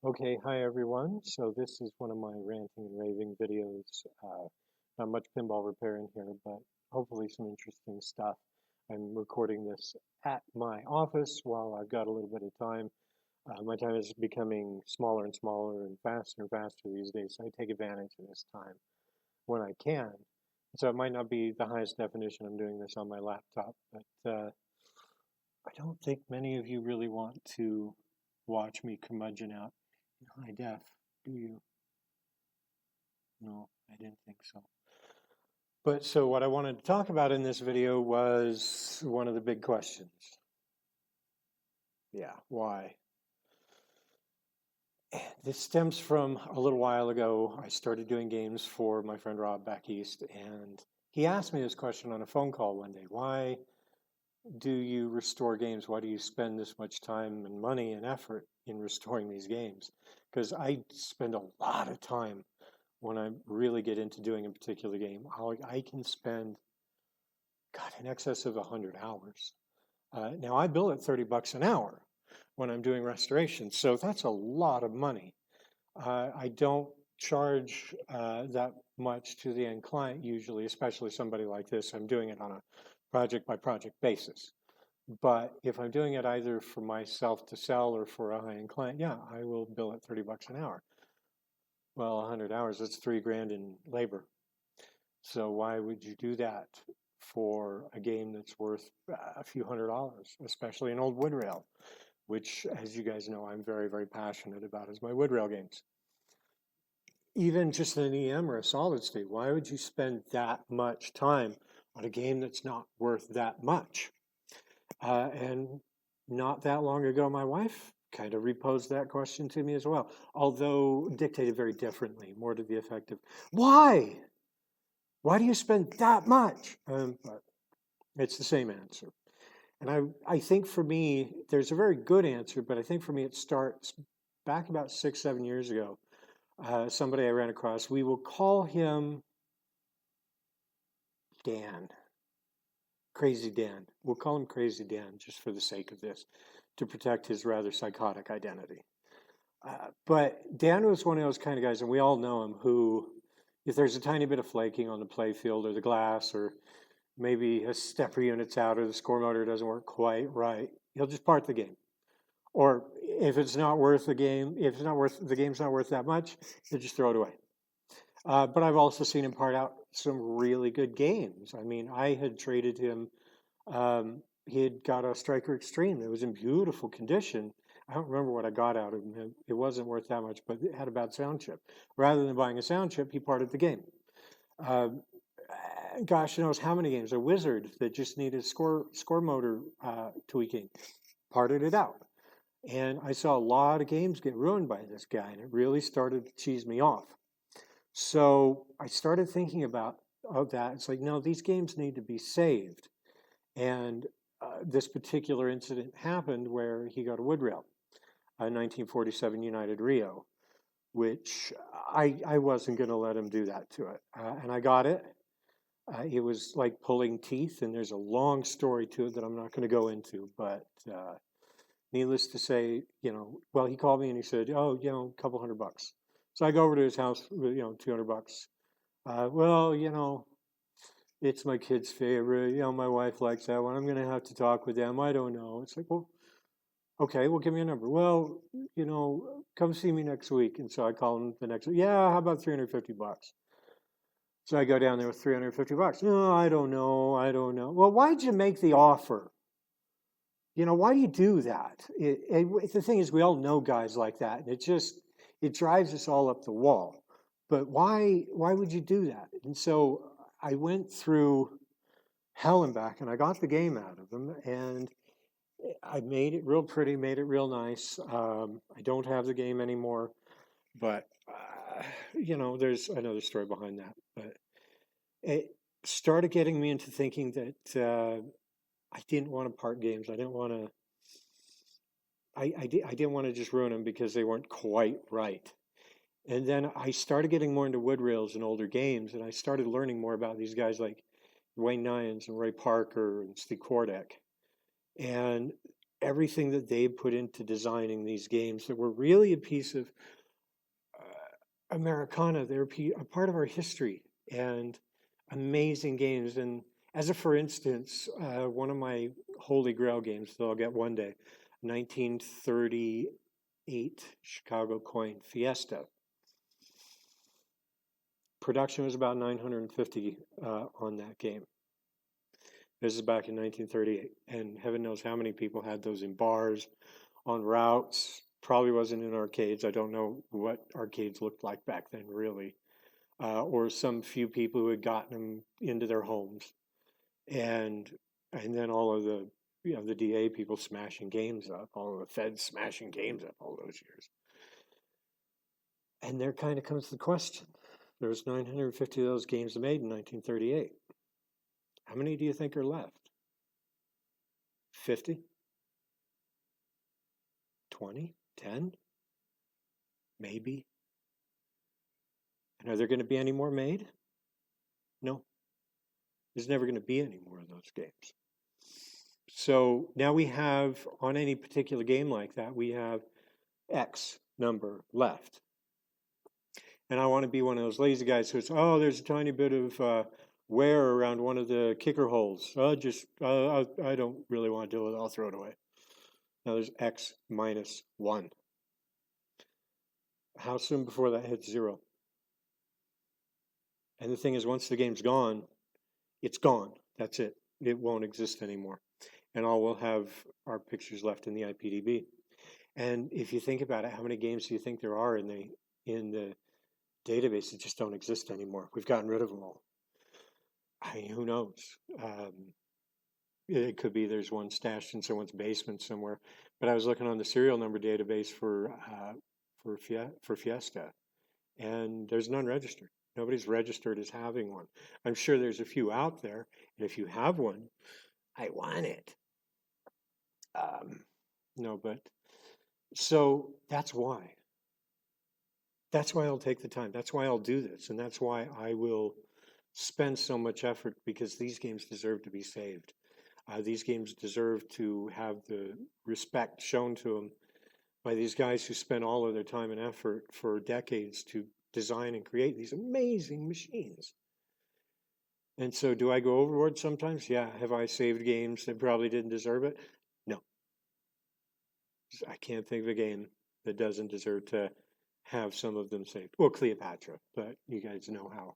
Okay, hi everyone. So this is one of my ranting and raving videos. Not much pinball repair in here, but hopefully some interesting stuff. I'm recording this at my office while I've got a little bit of time. My time is becoming smaller and smaller and faster these days, so I take advantage of this time when I can. So it might not be the highest definition. I'm doing this on my laptop, but I don't think many of you really want to watch me curmudgeon out in high def, do you? No, I didn't think so. But so what I wanted to talk about in this video was one of the big questions. Yeah, why? This stems from a little while ago. I started doing games for my friend Rob back east, and he asked me this question on a phone call one day. Why do you restore games? Why do you spend this much time and money and effort in restoring these games? Because I spend a lot of time when I really get into doing a particular game. I can spend, God, in excess of 100 hours. Now I bill at $30 an hour when I'm doing restoration, so that's a lot of money. I don't charge that much to the end client usually, especially somebody like this. I'm doing it on a project by project basis. But if I'm doing it either for myself to sell or for a high-end client, yeah, I will bill at $30 an hour. Well, 100 hours, that's $3 grand in labor. So why would you do that for a game that's worth a few $100s, especially an old wood rail, which, as you guys know, I'm very, very passionate about is my wood rail games. Even just an EM or a solid state, why would you spend that much time on a game that's not worth that much? And not that long ago, my wife kind of reposed that question to me as well, although dictated very differently, more to the effect of, why? Why do you spend that much? But it's the same answer. And I think for me, there's a very good answer, but I think for me it starts back about 6, 7 years ago. Somebody I ran across, we will call him Dan, Crazy Dan. We'll call him Crazy Dan just for the sake of this, to protect his rather psychotic identity. But Dan was one of those kind of guys, and we all know him, who, if there's a tiny bit of flaking on the playfield or the glass, or maybe a stepper unit's out or the score motor doesn't work quite right, he'll just part the game. Or if it's not worth the game, if it's not worth the game's not worth that much, he'll just throw it away. But I've also seen him part out some really good games. I mean, I had traded him. He had got a Striker Extreme. It was in beautiful condition. I don't remember what I got out of him. It wasn't worth that much, but it had a bad sound chip. Rather than buying a sound chip, he parted the game. Gosh knows how many games. A Wizard that just needed score motor tweaking, parted it out. And I saw a lot of games get ruined by this guy, and it really started to cheese me off. So I started thinking about that. It's like, no, these games need to be saved. And this particular incident happened where he got a wood rail, a 1947 United Rio, which I wasn't going to let him do that to it. And I got it. It was like pulling teeth, and there's a long story to it that I'm not going to go into. But needless to say, well, he called me and he said, oh, a couple $100. So I go over to his house, $200. Well, it's my kid's favorite. My wife likes that one. I'm going to have to talk with them. I don't know. It's like, well, okay, well, give me a number. Well, come see me next week. And so I call him the next week. Yeah, how about $350? So I go down there with $350. No, I don't know. Well, why'd you make the offer? Why do you do that? The thing is, we all know guys like that, and it drives us all up the wall. But why would you do that? And so I went through hell and back, and I got the game out of them, and I made it real pretty, made it real nice. I don't have the game anymore, but there's another story behind that. But it started getting me into thinking that I didn't want to part games. I didn't want to. I didn't want to just ruin them because they weren't quite right. And then I started getting more into wood rails and older games, and I started learning more about these guys like Wayne Nyans and Ray Parker and Steve Kordek. And everything that they put into designing these games that were really a piece of Americana. They're a part of our history and amazing games. And as a for instance, one of my holy grail games that I'll get one day, 1938 Chicago coin Fiesta. Production was about 950 on that game. This is back in 1938, and heaven knows how many people had those in bars, on routes. Probably wasn't in arcades. I don't know what arcades looked like back then, really. Or some few people who had gotten them into their homes, and then all of the the DA people smashing games up, all of the feds smashing games up all those years. And there kind of comes the question. There was 950 of those games made in 1938. How many do you think are left? 50? 20? 10? Maybe. And are there going to be any more made? No. There's never going to be any more of those games. So now we have, on any particular game like that, we have X number left. And I want to be one of those lazy guys who says, oh, there's a tiny bit of wear around one of the kicker holes. I don't really want to deal with it. I'll throw it away. Now there's X minus 1. How soon before that hits 0? And the thing is, once the game's gone, it's gone. That's it. It won't exist anymore. And all we'll have are pictures left in the IPDB. And if you think about it, how many games do you think there are in the database that just don't exist anymore? We've gotten rid of them all. I mean, who knows? It could be there's one stashed in someone's basement somewhere. But I was looking on the serial number database for Fiesta, and there's none registered. Nobody's registered as having one. I'm sure there's a few out there, and if you have one, I want it. No, but so that's why. That's why I'll take the time. That's why I'll do this, and that's why I will spend so much effort, because these games deserve to be saved. These games deserve to have the respect shown to them by these guys who spent all of their time and effort for decades to design and create these amazing machines. And so do I go overboard sometimes? Yeah. Have I saved games that probably didn't deserve it? No. I can't think of a game that doesn't deserve to have some of them saved. Well, Cleopatra, but you guys know how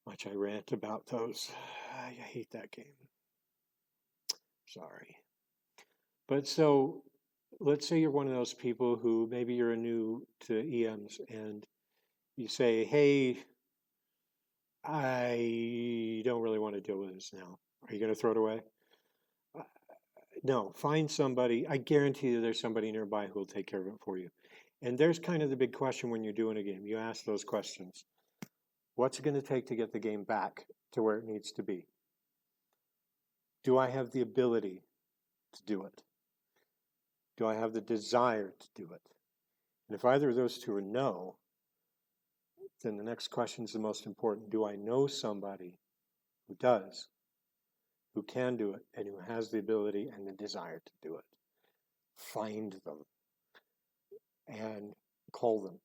much I rant about those. I hate that game. Sorry. But so let's say you're one of those people who maybe you're new to EMs and you say, hey, I don't really want to deal with this now. Are you going to throw it away? No, find somebody. I guarantee you there's somebody nearby who will take care of it for you. And there's kind of the big question when you're doing a game. You ask those questions. What's it going to take to get the game back to where it needs to be? Do I have the ability to do it? Do I have the desire to do it? And if either of those two are no, then the next question is the most important. Do I know somebody who does, who can do it, and who has the ability and the desire to do it? Find them and call them.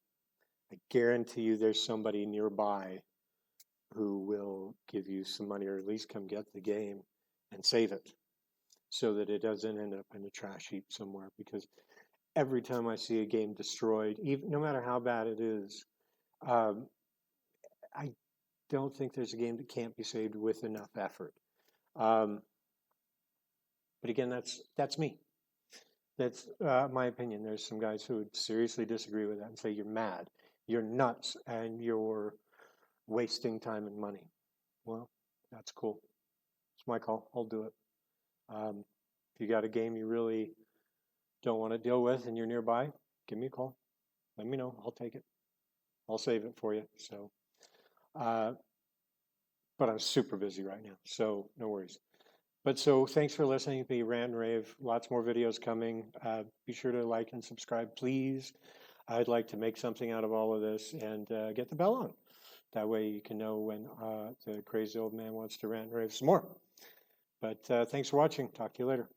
I guarantee you there's somebody nearby who will give you some money, or at least come get the game and save it so that it doesn't end up in a trash heap somewhere. Because every time I see a game destroyed, even no matter how bad it is, I don't think there's a game that can't be saved with enough effort. But again, that's me. That's my opinion. There's some guys who would seriously disagree with that and say you're mad, you're nuts, and you're wasting time and money. Well, that's cool. It's my call. I'll do it. If you got a game you really don't want to deal with and you're nearby, give me a call. Let me know. I'll take it. I'll save it for you. So, but I'm super busy right now, so no worries. But so thanks for listening to me rant and rave. Lots more videos coming. Be sure to like and subscribe, please. I'd like to make something out of all of this and get the bell on. That way you can know when the crazy old man wants to rant and rave some more. But thanks for watching. Talk to you later.